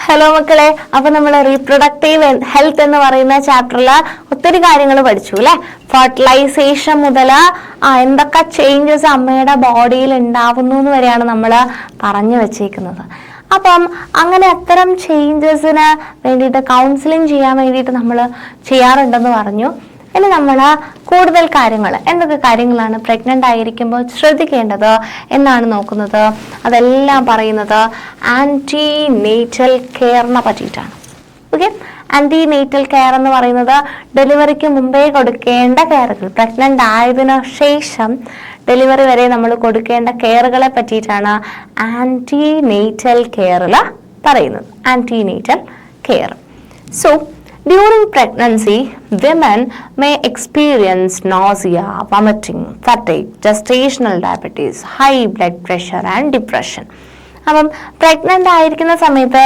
Hello മക്കളെ, അപ്പൊ നമ്മൾ റീപ്രൊഡക്റ്റീവ് ഹെൽത്ത് എന്ന് പറയുന്ന ചാപ്റ്ററിൽ ഒത്തിരി കാര്യങ്ങൾ പഠിച്ചു അല്ലെ. ഫെർട്ടിലൈസേഷൻ മുതൽ എന്തൊക്കെ ചേഞ്ചസ് അമ്മയുടെ ബോഡിയിൽ ഉണ്ടാവുന്നു എന്ന് വരെയാണ് നമ്മൾ പറഞ്ഞു വെച്ചേക്കുന്നത്. അപ്പം അങ്ങനെ അത്തരം ചേഞ്ചസിന് വേണ്ടിയിട്ട് കൗൺസിലിംഗ് ചെയ്യാൻ വേണ്ടിയിട്ട് നമ്മൾ ചെയ്യാറുണ്ടെന്ന് പറഞ്ഞു. ഇനി നമ്മൾ കൂടുതൽ കാര്യങ്ങൾ, എന്തൊക്കെ കാര്യങ്ങളാണ് പ്രഗ്നൻ്റ് ആയിരിക്കുമ്പോൾ ശ്രദ്ധിക്കേണ്ടത് എന്നാണ് നോക്കുന്നത്. അതെല്ലാം പറയുന്നത് ആൻറ്റി നേറ്റൽ കെയറിനെ പറ്റിയിട്ടാണ്. ഓക്കെ, ആൻറ്റി നേറ്റൽ കെയർ എന്ന് പറയുന്നത് ഡെലിവറിക്ക് മുമ്പേ കൊടുക്കേണ്ട കെയറുകൾ, പ്രഗ്നൻ്റ് ആയതിനു ശേഷം ഡെലിവറി വരെ നമ്മൾ കൊടുക്കേണ്ട കെയറുകളെ പറ്റിയിട്ടാണ് ആൻറ്റി നേറ്റൽ കെയറിൽ പറയുന്നത്. Antenatal care. So during pregnancy, women may experience nausea, vomiting, fatigue, gestational diabetes, high blood pressure and depression. അപ്പം പ്രഗ്നൻ്റ് ആയിരിക്കുന്ന സമയത്ത്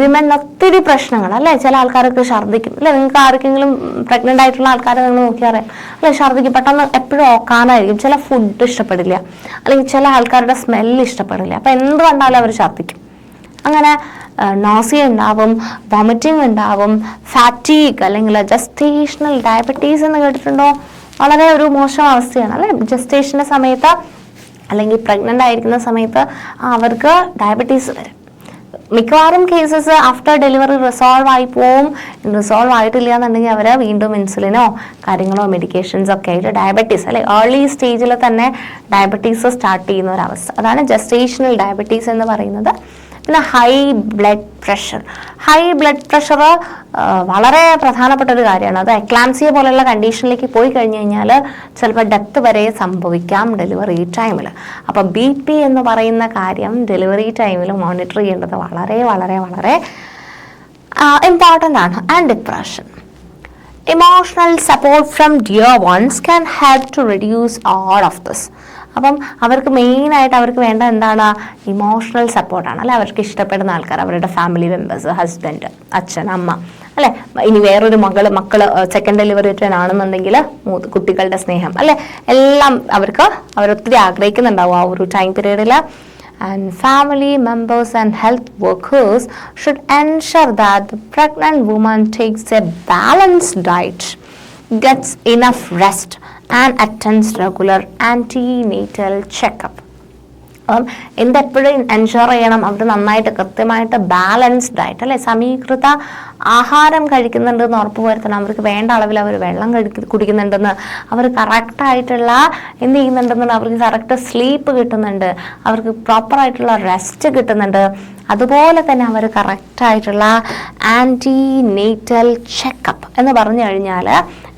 വിമൻ ഒത്തിരി പ്രശ്നങ്ങൾ അല്ലേ. ചില ആൾക്കാരൊക്കെ ഛർദ്ദിക്കും അല്ലെ. നിങ്ങൾക്ക് ആർക്കെങ്കിലും പ്രഗ്നൻ്റ് ആയിട്ടുള്ള ആൾക്കാരെ നിങ്ങൾ നോക്കിയറിയാം അല്ലെ, ഛർദ്ദിക്കും. പെട്ടെന്ന് എപ്പോഴും ഓക്കാനായിരിക്കും. ചില ഫുഡ് ഇഷ്ടപ്പെടില്ല, അല്ലെങ്കിൽ ചില ആൾക്കാരുടെ സ്മെല്ല് ഇഷ്ടപ്പെടില്ല. അപ്പം എന്ത് കണ്ടാലും അവർ ഛർദ്ദിക്കും. അങ്ങനെ നോസിയ ഉണ്ടാവും, വോമിറ്റിംഗ് ഉണ്ടാവും, ഫാറ്റീഗ് അല്ലെങ്കിൽ ജസ്റ്റേഷണൽ ഡയബറ്റീസ് എന്ന് കേട്ടിട്ടുണ്ടോ? വളരെ ഒരു മോശം അവസ്ഥയാണ് അല്ലെ. ജസ്റ്റേഷൻ്റെ സമയത്ത് അല്ലെങ്കിൽ പ്രഗ്നൻ്റ് ആയിരിക്കുന്ന സമയത്ത് അവർക്ക് ഡയബറ്റീസ് വരും. മിക്കവാറും കേസസ് ആഫ്റ്റർ ഡെലിവറി റിസോൾവ് ആയി പോവും. റിസോൾവ് ആയിട്ടില്ല എന്നുണ്ടെങ്കിൽ അവർ വീണ്ടും ഇൻസുലിനോ കാര്യങ്ങളോ മെഡിക്കേഷൻസ് ഒക്കെ ആയിട്ട് ഡയബറ്റീസ് അല്ലെ, ഏർലി സ്റ്റേജിൽ തന്നെ ഡയബറ്റീസ് സ്റ്റാർട്ട് ചെയ്യുന്ന ഒരവസ്ഥ. അതാണ് ജസ്റ്റേഷണൽ ഡയബറ്റീസ് എന്ന് പറയുന്നത്. പിന്നെ high blood pressure. High blood pressure വളരെ പ്രധാനപ്പെട്ട ഒരു കാര്യമാണ്. അത് എക്ലാംസിയ പോലെയുള്ള കണ്ടീഷനിലേക്ക് പോയി കഴിഞ്ഞ് കഴിഞ്ഞാൽ ചിലപ്പോൾ ഡെത്ത് വരെ സംഭവിക്കാം ഡെലിവറി ടൈമിൽ. അപ്പോൾ BP എന്ന് പറയുന്ന കാര്യം ഡെലിവറി ടൈമിൽ മോണിറ്റർ ചെയ്യേണ്ടത് വളരെ വളരെ വളരെ ഇമ്പോർട്ടൻ്റ് ആണ്. And depression. Emotional support from dear ones can help to reduce all of this. അപ്പം അവർക്ക് മെയിനായിട്ട് അവർക്ക് വേണ്ട എന്താണ്? ഇമോഷണൽ സപ്പോർട്ടാണ് അല്ലെ. അവർക്ക് ഇഷ്ടപ്പെടുന്ന ആൾക്കാർ, അവരുടെ ഫാമിലി മെമ്പേഴ്സ്, ഹസ്ബൻഡ്, അച്ഛൻ, അമ്മ അല്ലെ. ഇനി വേറൊരു മക്കള് സെക്കൻഡ് ഡെലിവറി ആണെന്നുണ്ടെങ്കിൽ കുട്ടികളുടെ സ്നേഹം അല്ലെ, എല്ലാം അവരൊത്തിരി ആഗ്രഹിക്കുന്നുണ്ടാവും ആ ഒരു ടൈം പീരീഡിൽ. And family members and health workers should ensure that the pregnant woman takes a balanced diet, gets enough rest and attends regular antenatal checkup. എന്തെപ്പോഴും എൻഷുർ ചെയ്യണം അവർ നന്നായിട്ട് കൃത്യമായിട്ട് ബാലൻസ്ഡ് ഡയറ്റ് അല്ലെ, സമീകൃത ആഹാരം കഴിക്കുന്നുണ്ടെന്ന് ഉറപ്പ് വരുത്തണം. അവർക്ക് വേണ്ട അളവിൽ അവർ വെള്ളം കുടിക്കുന്നുണ്ടെന്ന്, അവർ കറക്റ്റായിട്ടുള്ള എന്ത് ചെയ്യുന്നുണ്ടെന്ന്, അവർക്ക് കറക്റ്റ് സ്ലീപ്പ് കിട്ടുന്നുണ്ട്, അവർക്ക് പ്രോപ്പറായിട്ടുള്ള റെസ്റ്റ് കിട്ടുന്നുണ്ട്. അതുപോലെ തന്നെ അവർ കറക്റ്റായിട്ടുള്ള ആൻറ്റിനേറ്റൽ ചെക്കപ്പ് എന്ന് പറഞ്ഞു കഴിഞ്ഞാൽ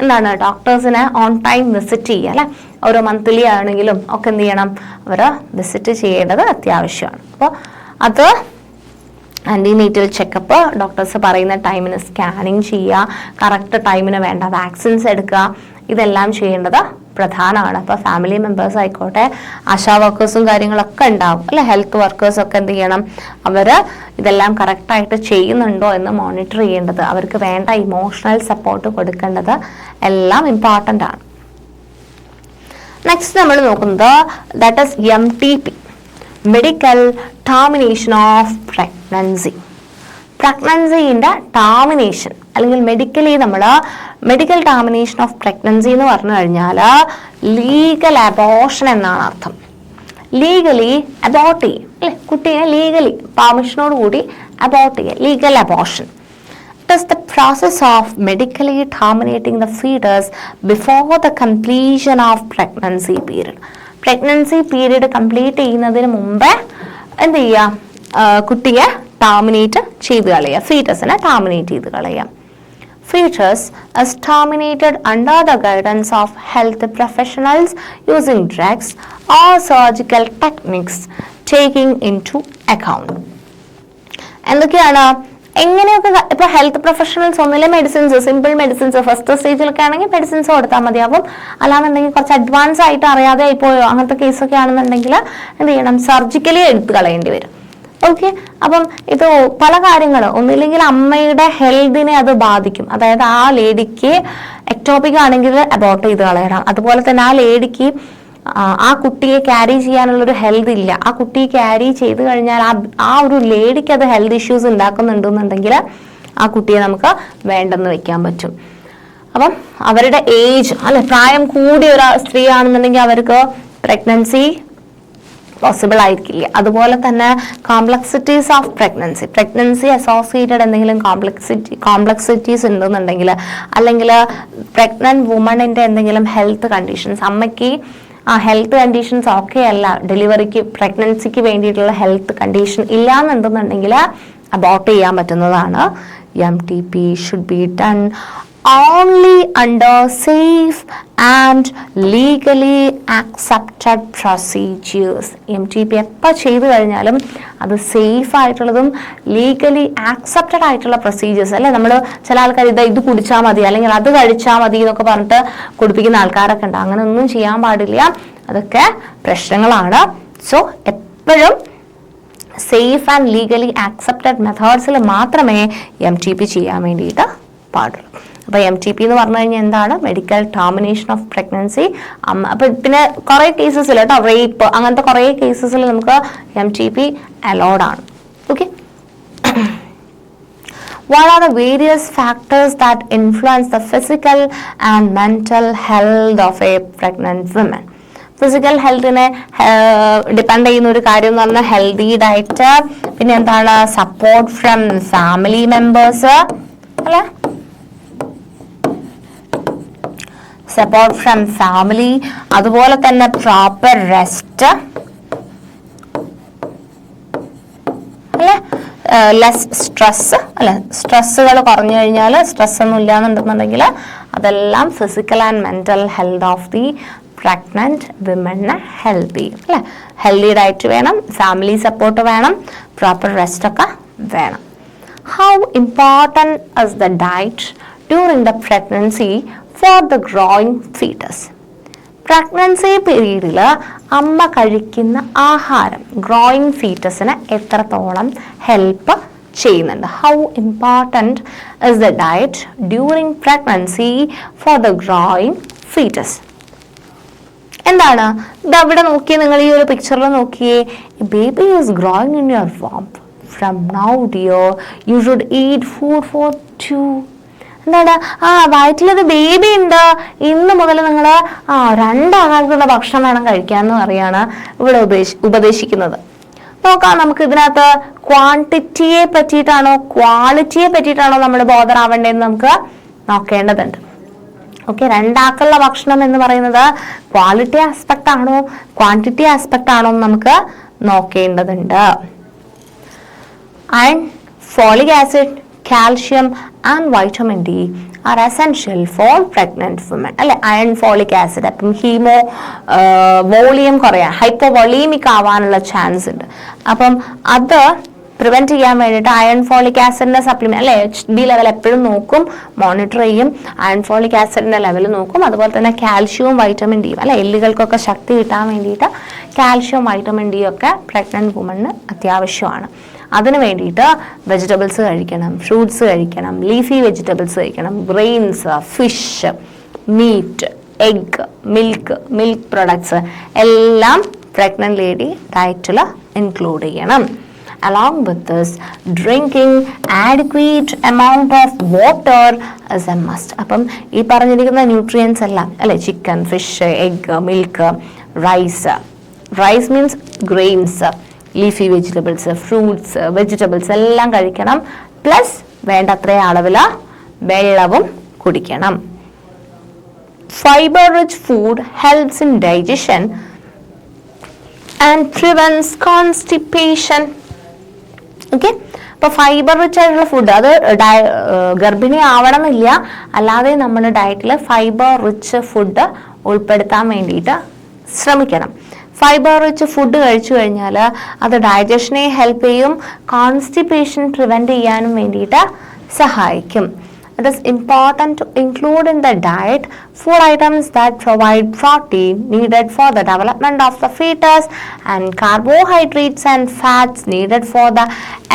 എന്താണ്, ഡോക്ടേഴ്സിനെ ഓൺ ടൈം വിസിറ്റ് ചെയ്യുക അല്ലെ. ഓരോ മന്ത്ലി ആണെങ്കിലും ഒക്കെ എന്ത് ചെയ്യണം, അവർ വിസിറ്റ് ചെയ്യേണ്ടത് അത്യാവശ്യമാണ്. അപ്പോൾ അത് ആൻറ്റിനേറ്റൽ ചെക്കപ്പ് ഡോക്ടേഴ്സ് പറയുന്ന ടൈമിന് സ്കാനിങ് ചെയ്യുക, കറക്റ്റ് ടൈമിന് വേണ്ട വാക്സിൻസ് എടുക്കുക, ഇതെല്ലാം ചെയ്യേണ്ടത് പ്രധാനമാണ്. അപ്പോൾ ഫാമിലി മെമ്പേഴ്സ് ആയിക്കോട്ടെ, ആശാ വർക്കേഴ്സും കാര്യങ്ങളൊക്കെ ഉണ്ടാവും അല്ലെ, ഹെൽത്ത് വർക്കേഴ്സൊക്കെ എന്ത് ചെയ്യണം, അവർ ഇതെല്ലാം കറക്റ്റായിട്ട് ചെയ്യുന്നുണ്ടോ എന്ന് മോണിറ്റർ ചെയ്യേണ്ടത്, അവർക്ക് വേണ്ട ഇമോഷണൽ സപ്പോർട്ട് കൊടുക്കേണ്ടത് എല്ലാം ഇമ്പോർട്ടൻ്റ് ആണ്. നെക്സ്റ്റ് നമ്മൾ നോക്കുന്നത് that is MTP, medical termination of pregnancy. പ്രഗ്നൻസിൻ്റെ ടെർമിനേഷൻ അല്ലെങ്കിൽ മെഡിക്കൽ ടെർമിനേഷൻ ഓഫ് പ്രഗ്നൻസി എന്ന് പറഞ്ഞു കഴിഞ്ഞാൽ ലീഗൽ അബോർഷൻ എന്നാണ് അർത്ഥം. ലീഗലി അബോർട്ട് ചെയ്യും അല്ലെ, കുട്ടിയെ ലീഗലി പെർമിഷനോട് കൂടി അബോർട്ട് ചെയ്യുക, legal abortion. It is the process of medically terminating the fetus before the completion of pregnancy period. Pregnancy period complete ചെയ്യുന്നതിന് മുമ്പേ എന്ത് ചെയ്യുക, കുട്ടിയെ ടെർമിനേറ്റ് ചെയ്ത് കളയുക, ഫീറ്റസിനെ ടെർമിനേറ്റ് ചെയ്ത് കളയുക. Fetus is terminated under the guidance of health professionals using drugs or surgical techniques taking into account. എന്തൊക്കെയാണ്, എങ്ങനെയൊക്കെ ഇപ്പൊ ഹെൽത്ത് പ്രൊഫഷണൽസ് ഒന്നിലെ മെഡിസിൻസ്, സിമ്പിൾ മെഡിസിൻസ് ഫസ്റ്റ് സ്റ്റേജിലൊക്കെ ആണെങ്കിൽ മെഡിസിൻസ് കൊടുത്താൽ മതിയാവും. അല്ലാന്നുണ്ടെങ്കിൽ കുറച്ച് അഡ്വാൻസ് ആയിട്ട് അറിയാതെ ആയിപ്പോയോ അങ്ങനത്തെ കേസൊക്കെ ആണെന്നുണ്ടെങ്കിൽ എന്ത് ചെയ്യണം, സർജിക്കലി എടുത്ത് കളയേണ്ടി വരും. ഓക്കെ, അപ്പം ഇത് പല കാര്യങ്ങൾ, ഒന്നില്ലെങ്കിൽ അമ്മയുടെ ഹെൽത്തിനെ അത് ബാധിക്കും. അതായത് ആ ലേഡിക്ക് എക്ടോപിക് ആണെങ്കിൽ അബോർട്ട് ചെയ്ത് കളയണം. അതുപോലെ തന്നെ ആ ലേഡിക്ക് ആ കുട്ടിയെ ക്യാരി ചെയ്യാനുള്ളൊരു ഹെൽത്ത് ഇല്ല, ആ കുട്ടിയെ ക്യാരി ചെയ്ത് കഴിഞ്ഞാൽ ആ ഒരു ലേഡിക്ക് അത് ഹെൽത്ത് ഇഷ്യൂസ് ഉണ്ടാക്കുന്നുണ്ടെന്നുണ്ടെങ്കിൽ ആ കുട്ടിയെ നമുക്ക് വേണ്ടെന്ന് വെക്കാൻ പറ്റും. അപ്പം അവരുടെ ഏജ് അല്ലെ, പ്രായം കൂടിയ ഒരു സ്ത്രീ ആണെന്നുണ്ടെങ്കിൽ അവർക്ക് പ്രഗ്നൻസി പോസിബിൾ ആയിരിക്കില്ല. അതുപോലെ തന്നെ കോംപ്ലക്സിറ്റീസ് ഓഫ് പ്രഗ്നൻസി അസോസിയേറ്റഡ് എന്തെങ്കിലും കോംപ്ലക്സിറ്റീസ് ഉണ്ടെന്നുണ്ടെങ്കിൽ, അല്ലെങ്കിൽ പ്രഗ്നന്റ് വുമണിന്റെ എന്തെങ്കിലും ഹെൽത്ത് കണ്ടീഷൻസ്, അമ്മയ്ക്ക് ആ ഹെൽത്ത് കണ്ടീഷൻസ് ഓക്കെ അല്ല, ഡെലിവറിക്ക് പ്രഗ്നൻസിക്ക് വേണ്ടിയിട്ടുള്ള ഹെൽത്ത് കണ്ടീഷൻ ഇല്ലാന്നുണ്ടെന്നുണ്ടെങ്കിൽ അബോർട്ട് ചെയ്യാൻ പറ്റുന്നതാണ്. MTP should be done only under safe and legally accepted procedures. MTP എപ്പോൾ ചെയ്തു കഴിഞ്ഞാലും അത് സേഫ് ആയിട്ടുള്ളതും ലീഗലി ആക്സെപ്റ്റഡ് ആയിട്ടുള്ള പ്രൊസീജിയേഴ്സ് അല്ലെ. നമ്മൾ ചില ആൾക്കാർ ഇത് കുടിച്ചാൽ മതി അല്ലെങ്കിൽ അത് കഴിച്ചാൽ മതി എന്നൊക്കെ പറഞ്ഞിട്ട് കുടിപ്പിക്കുന്ന ആൾക്കാരൊക്കെ ഉണ്ട്. അങ്ങനെ ഒന്നും ചെയ്യാൻ പാടില്ല, അതൊക്കെ പ്രശ്നങ്ങളാണ്. സോ എപ്പോഴും സേഫ് ആൻഡ് ലീഗലി ആക്സെപ്റ്റഡ് മെത്തേഡ്സിൽ മാത്രമേ MTP ചെയ്യാൻ വേണ്ടിയിട്ട് പാടുള്ളൂ. അപ്പോൾ MTP എന്ന് പറഞ്ഞു കഴിഞ്ഞാൽ എന്താണ്? Medical termination of pregnancy. അപ്പം പിന്നെ കുറേ കേസസിൽ കേട്ടോ, റേപ്പ് അങ്ങനത്തെ കുറേ കേസസിൽ നമുക്ക് MTP അലൗഡ് ആണ്. Okay, what are the various factors that influence the physical and mental health of a pregnant woman? Physical ഹെൽത്തിനെ ഡിപ്പെൻഡ് ചെയ്യുന്ന ഒരു കാര്യം എന്ന് പറഞ്ഞാൽ ഹെൽത്തി ഡയറ്റ്, പിന്നെ എന്താണ് സപ്പോർട്ട് ഫ്രം ഫാമിലി മെമ്പേഴ്സ് അല്ലെ, സപ്പോർട്ട് ഫ്രം ഫാമിലി, അതുപോലെ തന്നെ പ്രോപ്പർ റെസ്റ്റ് അല്ലെ, ലെസ് സ്ട്രെസ് അല്ലെ, സ്ട്രെസ്സുകൾ കുറഞ്ഞു കഴിഞ്ഞാൽ, സ്ട്രെസ് ഒന്നും ഇല്ലാന്നുണ്ടെന്നുണ്ടെങ്കിൽ അതെല്ലാം physical and mental health of the pregnant വിമണിനെ ഹെൽപ്പ് ചെയ്യും അല്ലെ. ഹെൽത്തി ഡയറ്റ് വേണം, ഫാമിലി സപ്പോർട്ട് വേണം, പ്രോപ്പർ റെസ്റ്റ് ഒക്കെ വേണം. How important is the diet during the pregnancy for the growing foetus? Pregnancy പീരീഡിൽ അമ്മ കഴിക്കുന്ന ആഹാരം ഗ്രോയിങ് ഫീറ്റസിന് എത്രത്തോളം ഹെൽപ്പ് ചെയ്യുന്നുണ്ട്? How important is the diet during pregnancy for the growing foetus? എന്താണ് ഇതവിടെ നോക്കിയേ, നിങ്ങൾ ഈ ഒരു പിക്ചറിൽ നോക്കിയേ, baby is growing in your womb. From now dear you should eat food for 2. എന്താണ് വയറ്റിലൊരു ബേബി ഉണ്ട്, ഇന്ന് മുതൽ നിങ്ങൾ 2 ആൾക്കുള്ള ഭക്ഷണം വേണം കഴിക്കാമെന്ന് പറയാണ് ഇവിടെ ഉപദേശിക്കുന്നത്. നോക്കാം, നമുക്ക് ഇതിനകത്ത് ക്വാണ്ടിറ്റിയെ പറ്റിയിട്ടാണോ ക്വാളിറ്റിയെ പറ്റിയിട്ടാണോ നമ്മൾ ബോധറാവേണ്ടതെന്ന് നമുക്ക് നോക്കേണ്ടതുണ്ട്. ഓക്കെ, 2 ആൾക്കുള്ള ഭക്ഷണം എന്ന് പറയുന്നത് ക്വാളിറ്റി ആസ്പെക്ട് ആണോ ക്വാണ്ടിറ്റി ആസ്പെക്ട് ആണോ എന്ന് നമുക്ക് നോക്കേണ്ടതുണ്ട്. Iron, folic acid, calcium and vitamin D are essential for pregnant woman അല്ലെ. അയൺ, ഫോളിക് ആസിഡ്, അപ്പം വോളിയം കുറയാൻ, ഹൈപ്പോവോളീമിക് ആവാനുള്ള ചാൻസ് ഉണ്ട്. അപ്പം അത് പ്രിവെന്റ് ചെയ്യാൻ വേണ്ടിയിട്ട് അയൺ ഫോളിക് ആസിഡിന്റെ സപ്ലിമെന്റ് അല്ലെ, HB ലെവൽ എപ്പോഴും നോക്കും, മോണിറ്റർ ചെയ്യും. അയൺ ഫോളിക് ആസിഡിന്റെ ലെവൽ നോക്കും. അതുപോലെ തന്നെ കാൽഷ്യവും വൈറ്റമിൻ ഡിയും അല്ലെ, എല്ലുകൾക്കൊക്കെ ശക്തി കിട്ടാൻ വേണ്ടിയിട്ട് കാൽഷ്യവും വൈറ്റമിൻ ഡിയും ഒക്കെ പ്രഗ്നന്റ് വുമണിന് അത്യാവശ്യമാണ്. അതിന് വേണ്ടിയിട്ട് വെജിറ്റബിൾസ് കഴിക്കണം, ഫ്രൂട്ട്സ് കഴിക്കണം, ലീഫി വെജിറ്റബിൾസ് കഴിക്കണം, grains, fish, meat, egg, milk products എല്ലാം പ്രഗ്നന്റ് ലേഡി ഡയറ്റിൽ ഇൻക്ലൂഡ് ചെയ്യണം. Along with this, drinking adequate amount of water is a must. അപ്പം ഈ പറഞ്ഞിരിക്കുന്ന ന്യൂട്രിയൻസ് എല്ലാം അല്ലെ, chicken, fish, egg, milk, rice means grains, leafy vegetables, fruits, vegetables എല്ലാം കഴിക്കണം. പ്ലസ് വേണ്ടത്ര അളവിൽ വെള്ളവും കുടിക്കണം. Fibre rich food helps in digestion and prevents constipation. Okay, അപ്പോൾ ഫൈബർ റിച്ച് ആയിട്ടുള്ള ഫുഡ് അത് ഗർഭിണി ആവണമെന്നില്ല, അല്ലാതെ നമ്മുടെ ഡയറ്റിൽ ഫൈബർ റിച്ച് ഫുഡ് ഉൾപ്പെടുത്താൻ വേണ്ടിയിട്ട് ശ്രമിക്കണം. ഫൈബർ റിച്ച് ഫുഡ് കഴിച്ചു കഴിഞ്ഞാൽ അത് ഡൈജഷനെ ഹെൽപ്പ് ചെയ്യും, കോൺസ്റ്റിപ്പേഷൻ പ്രിവെൻറ്റ് ചെയ്യാനും വേണ്ടിയിട്ട് സഹായിക്കും. It is important to include in the diet food items that provide protein needed for the development of the fetus and carbohydrates and fats needed for the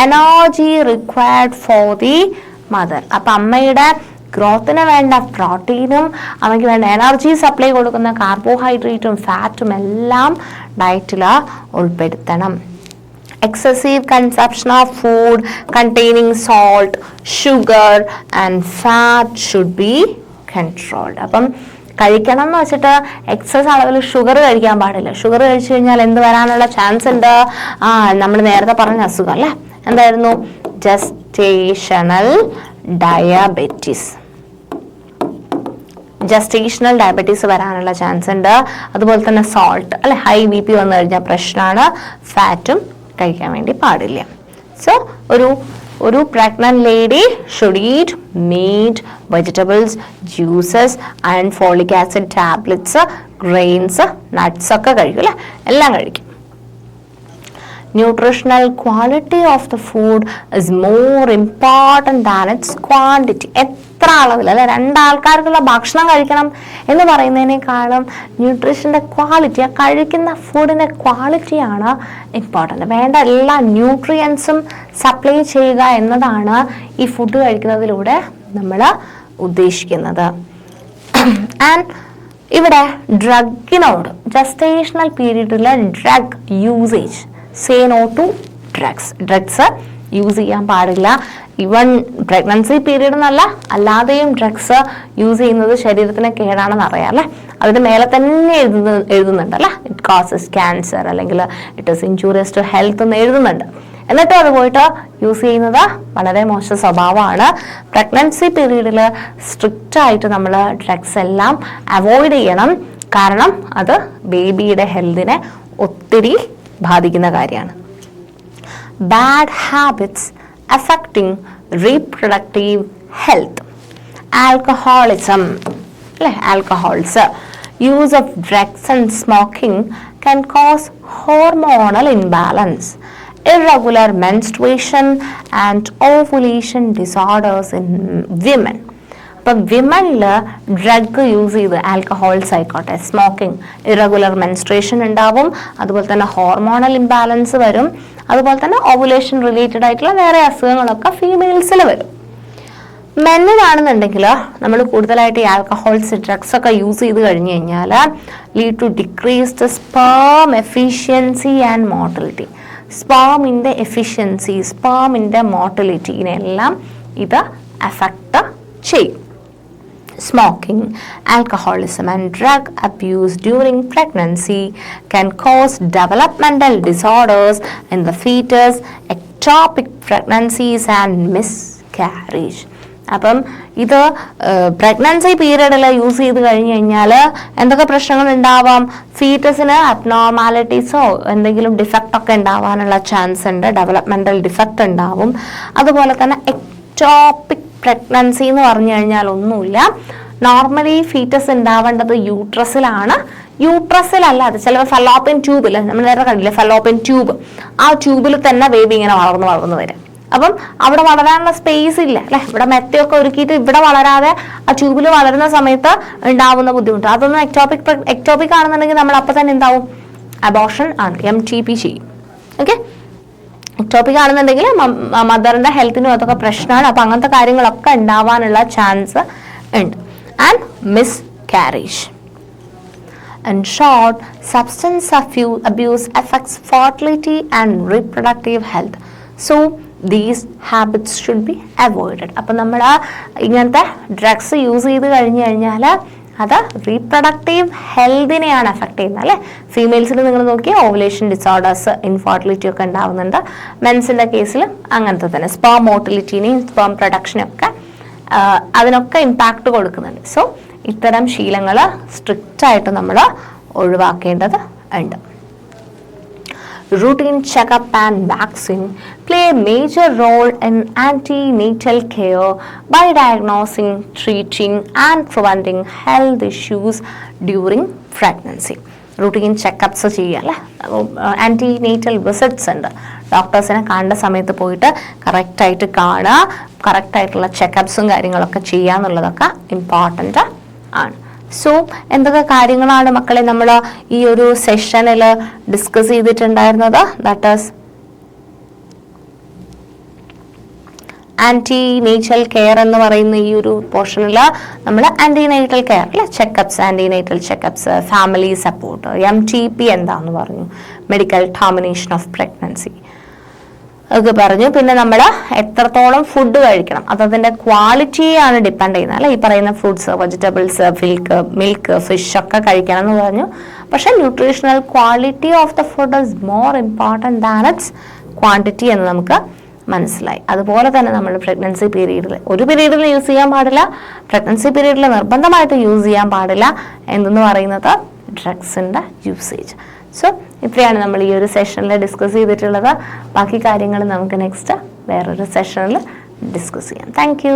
energy required for the mother. അപ്പം അമ്മയുടെ ഗ്രോത്തിന് വേണ്ട പ്രോട്ടീനും അവയ്ക്ക് വേണ്ട energy supply കൊടുക്കുന്ന കാർബോഹൈഡ്രേറ്റും ഫാറ്റും എല്ലാം ഡയറ്റിൽ ഉൾപ്പെടുത്തണം. Excessive consumption of food containing salt, sugar and fat should be controlled. അപ്പം കഴിക്കണം എന്ന് വെച്ചിട്ട് എക്സസ് അളവിൽ ഷുഗർ കഴിക്കാൻ പാടില്ല. ഷുഗർ കഴിച്ചു കഴിഞ്ഞാൽ എന്ത് വരാനുള്ള ചാൻസ് ഉണ്ട്? നമ്മൾ നേരത്തെ പറഞ്ഞ അസുഖം അല്ലേ, എന്തായിരുന്നു? Gestational diabetes. ജസ്റ്റേഷണൽ ഡയബറ്റീസ് വരാനുള്ള ചാൻസ് ഉണ്ട്. അതുപോലെ തന്നെ സോൾട്ട് അല്ലെ, ഹൈ BP വന്നു കഴിഞ്ഞാൽ പ്രശ്നമാണ്. ഫാറ്റും കഴിക്കാൻ വേണ്ടി പാടില്ല. സോ ഒരു pregnant lady should eat meat, vegetables, juices and folic acid tablets, grains, nuts ഒക്കെ കഴിക്കും അല്ലേ, എല്ലാം കഴിക്കും. Nutritional quality of the food is more important than its quantity. എത്ര അളവിൽ അല്ലെ, രണ്ടാൾക്കാർക്കുള്ള ഭക്ഷണം കഴിക്കണം എന്ന് പറയുന്നതിനേക്കാളും ന്യൂട്രീഷൻ്റെ ക്വാളിറ്റി, ആ കഴിക്കുന്ന ഫുഡിൻ്റെ ക്വാളിറ്റിയാണ് ഇമ്പോർട്ടൻ്റ്. വേണ്ട എല്ലാ ന്യൂട്രിയൻസും സപ്ലൈ ചെയ്യുക എന്നതാണ് ഈ ഫുഡ് കഴിക്കുന്നതിലൂടെ നമ്മൾ ഉദ്ദേശിക്കുന്നത്. ആൻഡ് ഇവിടെ ഡ്രഗിനോട്, ജസ്റ്റേഷണൽ പീരീഡിലെ drug usage, say no to drugs use ചെയ്യാൻ പാടില്ല. ഈവൻ പ്രഗ്നൻസി പീരീഡ് എന്നല്ല, അല്ലാതെയും ഡ്രഗ്സ് യൂസ് ചെയ്യുന്നത് ശരീരത്തിന് കേടാണെന്ന് അറിയാം അല്ലേ. അതിന് മേലെ തന്നെ എഴുതുന്നുണ്ട് അല്ലേ, ഇറ്റ് കോസസ് ക്യാൻസർ അല്ലെങ്കിൽ it is injurious to health എന്ന് എഴുതുന്നുണ്ട്. എന്നിട്ടും അത് പോയിട്ട് യൂസ് ചെയ്യുന്നത് വളരെ മോശം സ്വഭാവമാണ്. പ്രഗ്നൻസി പീരീഡിൽ സ്ട്രിക്റ്റ് ആയിട്ട് നമ്മൾ ഡ്രഗ്സ് എല്ലാം അവോയ്ഡ് ചെയ്യണം. കാരണം അത് ബേബിയുടെ ഹെൽത്തിനെ ഒത്തിരി ബാധിക്കുന്ന കാര്യമാണ്. Bad habits affecting reproductive health. Alcoholism, alcohols, use of drugs and smoking can cause hormonal imbalance, irregular menstruation and ovulation disorders in women. അപ്പം വിമനിൽ ഡ്രഗ് യൂസ് ചെയ്ത്, ആൽക്കഹോൾസ് ആയിക്കോട്ടെ, സ്മോക്കിംഗ്, ഇറഗുലർ മെൻസ്ട്രേഷൻ ഉണ്ടാവും, അതുപോലെ തന്നെ ഹോർമോണൽ ഇംബാലൻസ് വരും, അതുപോലെ തന്നെ ovulation related ആയിട്ടുള്ള വേറെ അസുഖങ്ങളൊക്കെ ഫീമെയിൽസിൽ വരും. മെന്നിനാണെന്നുണ്ടെങ്കിൽ നമ്മൾ കൂടുതലായിട്ട് ഈ ആൽക്കഹോൾസ്, ഡ്രഗ്സ് ഒക്കെ യൂസ് ചെയ്ത് കഴിഞ്ഞ് കഴിഞ്ഞാൽ lead to decreased sperm efficiency and motility. സ്പേമിൻ്റെ എഫിഷ്യൻസി, സ്പേമിൻ്റെ മോർട്ടിലിറ്റീനെല്ലാം ഇത് അഫക്റ്റ് ചെയ്യും. Smoking, alcoholism and drug abuse during pregnancy can cause developmental disorders in the fetus, ectopic pregnancies and miscarriage. അപ്പം ഇത് പ്രഗ്നൻസി പീരീഡിൽ യൂസ് ചെയ്ത് കഴിഞ്ഞ് കഴിഞ്ഞാൽ എന്തൊക്കെ പ്രശ്നങ്ങൾ ഉണ്ടാവാം? ഫീറ്റസിന് അബ്നോർമാലിറ്റീസോ എന്തെങ്കിലും ഡിഫക്റ്റ് ഒക്കെ ഉണ്ടാവാനുള്ള ചാൻസ് ഉണ്ട്, ഡെവലപ്മെന്റൽ ഡിഫക്റ്റ് ഉണ്ടാവും. അതുപോലെ തന്നെ എക്ടോപിക് പ്രഗ്നൻസി എന്ന് പറഞ്ഞു കഴിഞ്ഞാൽ ഒന്നുമില്ല, നോർമലി ഫീറ്റസ് ഉണ്ടാവേണ്ടത് യൂട്രസിലാണ്. യൂട്രസിലല്ല, അത് ചിലപ്പോൾ ഫലോപ്പിയൻ ട്യൂബിൽ, നമ്മൾ നേരെ കണ്ടില്ലേ ഫലോപ്പിയൻ ട്യൂബ്, ആ ട്യൂബിൽ തന്നെ ബേബി ഇങ്ങനെ വളർന്നു വരും. അപ്പം അവിടെ വളരാനുള്ള സ്പേസ് ഇല്ല അല്ലെ, ഇവിടെ മെത്തയൊക്കെ ഒരുക്കിയിട്ട് ഇവിടെ വളരാതെ ആ ട്യൂബിൽ വളരുന്ന സമയത്ത് ഉണ്ടാവുന്ന ബുദ്ധിമുട്ട്, അതൊന്നും എക്ടോപിക് ആണെന്നുണ്ടെങ്കിൽ നമ്മൾ അപ്പം തന്നെ എന്താവും? അബോർഷൻ ആണ്, MTP ചെയ്യും. ഓക്കെ, എക്ടോപിക് ആണെന്നുണ്ടെങ്കിൽ മദറിന്റെ ഹെൽത്തിനും അതൊക്കെ പ്രശ്നമാണ്. അപ്പം അങ്ങനത്തെ കാര്യങ്ങളൊക്കെ ഉണ്ടാവാനുള്ള ചാൻസ് ഉണ്ട്. And miscarriage. In short, substance abuse affects fertility and reproductive health. So these habits should be avoided. അപ്പം നമ്മൾ ഇങ്ങനത്തെ ഡ്രഗ്സ് യൂസ് ചെയ്ത് കഴിഞ്ഞ് കഴിഞ്ഞാൽ അത് റീപ്രൊഡക്റ്റീവ് ഹെൽത്തിനെയാണ് എഫക്ട് ചെയ്യുന്നത് അല്ലേ. ഫീമെയിൽസിൽ നിങ്ങൾ നോക്കിയാൽ ഓവുലേഷൻ ഡിസോർഡേഴ്സ്, ഇൻഫെർട്ടിലിറ്റി ഒക്കെ ഉണ്ടാവുന്നുണ്ട്. മെൻസിൻ്റെ കേസിൽ അങ്ങനത്തെ തന്നെ സ്പേം മോട്ടിലിറ്റിനെയും സ്പേം പ്രൊഡക്ഷനും ഒക്കെ അതിനൊക്കെ ഇമ്പാക്റ്റ് കൊടുക്കുന്നുണ്ട്. സോ ഇത്തരം ശീലങ്ങൾ സ്ട്രിക്റ്റ് ആയിട്ട് നമ്മൾ ഒഴിവാക്കേണ്ടത് ഉണ്ട്. Routine checkup and vaccine play a major role in antenatal care by diagnosing, treating and preventing health issues during pregnancy. Routine checkups ചെയ്യാല്ലേ, ആൻറ്റിനേറ്റൽ വിസിറ്റ്സ് ഉണ്ട്. ഡോക്ടേഴ്സിനെ കാണേണ്ട സമയത്ത് പോയിട്ട് കറക്റ്റായിട്ട് കാണുക, കറക്റ്റായിട്ടുള്ള ചെക്കപ്സും കാര്യങ്ങളൊക്കെ ചെയ്യുക എന്നുള്ളതൊക്കെ ഇമ്പോർട്ടൻ്റ് ആണ്. സോ എന്തൊക്കെ കാര്യങ്ങളാണ് മക്കളെ നമ്മൾ ഈ ഒരു സെഷനിൽ ഡിസ്കസ് ചെയ്തിട്ടുണ്ടായിരുന്നത്? ദാറ്റ് ഈസ് ആന്റിനേറ്റൽ കെയർ എന്ന് പറയുന്ന ഈ ഒരു പോർഷനിൽ നമ്മൾ ആന്റിനേറ്റൽ കെയർ അല്ലെ, check-ups, antenatal check-ups, family support, MTP എന്താന്ന് പറഞ്ഞു, മെഡിക്കൽ ടേർമിനേഷൻ ഓഫ് പ്രഗ്നൻസി ഒക്കെ പറഞ്ഞു. പിന്നെ നമ്മൾ എത്രത്തോളം ഫുഡ് കഴിക്കണം അതിന്റെ ക്വാളിറ്റിയാണ് ഡിപ്പെൻഡ് ചെയ്യുന്നത് അല്ലെ. ഈ പറയുന്ന ഫ്രൂട്ട്സ്, വെജിറ്റബിൾസ്, മിൽക്ക്, ഫിഷ് ഒക്കെ കഴിക്കണം എന്ന് പറഞ്ഞു. പക്ഷെ nutritional quality of the food is more important than it's quantity എന്ന് നമുക്ക് മനസ്സിലായി. അതുപോലെ തന്നെ നമ്മൾ പ്രഗ്നൻസി പീരീഡിൽ ഒരു പീരീഡിൽ യൂസ് ചെയ്യാൻ പാടില്ല, പ്രഗ്നൻസി പീരീഡിൽ നിർബന്ധമായിട്ട് യൂസ് ചെയ്യാൻ പാടില്ല എന്തെന്ന് പറയുന്നത് ഡ്രഗ്സിൻ്റെ യൂസേജ്. സോ ഇത്രയാണ് നമ്മൾ ഈ ഒരു സെഷനിൽ ഡിസ്കസ് ചെയ്തിട്ടുള്ളത്. ബാക്കി കാര്യങ്ങൾ നമുക്ക് നെക്സ്റ്റ് വേറൊരു സെഷനിൽ ഡിസ്കസ് ചെയ്യാം. താങ്ക്